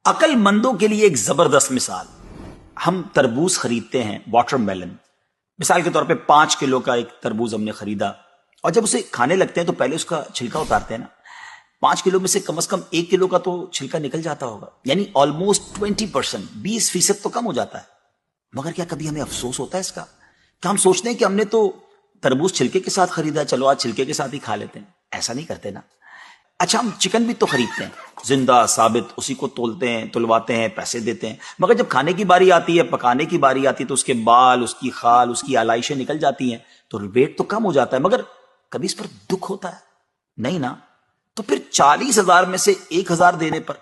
عقل مندوں کے لیے ایک زبردست مثال. ہم تربوز خریدتے ہیں، واٹر میلن. مثال کے طور پہ 5 کلو کا ایک تربوز ہم نے خریدا، اور جب اسے کھانے لگتے ہیں تو پہلے اس کا چھلکا اتارتے ہیں نا. 5 کلو میں سے کم از کم 1 کلو کا تو چھلکا نکل جاتا ہوگا، یعنی آلموسٹ 20%، 20% تو کم ہو جاتا ہے. مگر کیا کبھی ہمیں افسوس ہوتا ہے اس کا؟ کہ ہم سوچتے ہیں کہ ہم نے تو تربوز چھلکے کے ساتھ خریدا، چلو آج چھلکے کے ساتھ ہی کھا لیتے ہیں. ایسا نہیں کرتے نا. اچھا، ہم چکن بھی تو خریدتے ہیں، زندہ ثابت، اسی کو تولتے ہیں، تلواتے ہیں، پیسے دیتے ہیں. مگر جب کھانے کی باری آتی ہے، پکانے کی باری آتی ہے، تو اس کے بال، اس کی خال، اس کی آلائشیں نکل جاتی ہیں، تو ویٹ تو کم ہو جاتا ہے. مگر کبھی اس پر دکھ ہوتا ہے؟ نہیں نا. تو پھر 40,000 میں سے 1,000 دینے پر،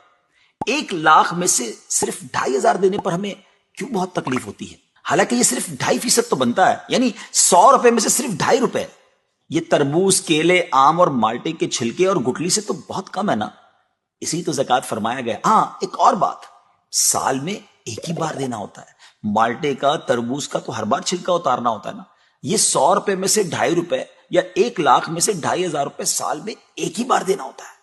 1,00,000 میں سے صرف 2,500 دینے پر ہمیں کیوں بہت تکلیف ہوتی ہے؟ حالانکہ یہ صرف 2.5% تو بنتا ہے، یعنی 100 روپے میں سے صرف 2.5 روپے. یہ تربوز، کیلے، آم اور مالٹے کے چھلکے اور گٹلی سے تو بہت کم ہے نا. اسی تو زکوٰۃ فرمایا گیا. ہاں، ایک اور بات، سال میں ایک ہی بار دینا ہوتا ہے. مالٹے کا، تربوز کا تو ہر بار چھلکا اتارنا ہوتا ہے نا. یہ 100 روپے میں سے 2.5 روپے یا 1,00,000 میں سے 2,500 روپے سال میں ایک ہی بار دینا ہوتا ہے،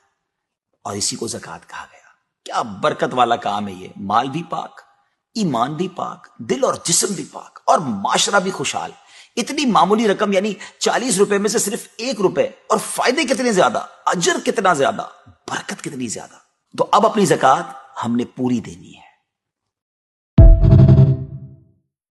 اور اسی کو زکوٰۃ کہا گیا. کیا برکت والا کام ہے یہ. مال بھی پاک، ایمان بھی پاک، دل اور جسم بھی پاک، اور معاشرہ بھی خوشحال. اتنی معمولی رقم، یعنی 40 روپے میں سے صرف 1 روپے، اور فائدے کتنے زیادہ، اجر کتنا زیادہ، برکت کتنی زیادہ. تو اب اپنی زکوٰۃ ہم نے پوری دینی ہے.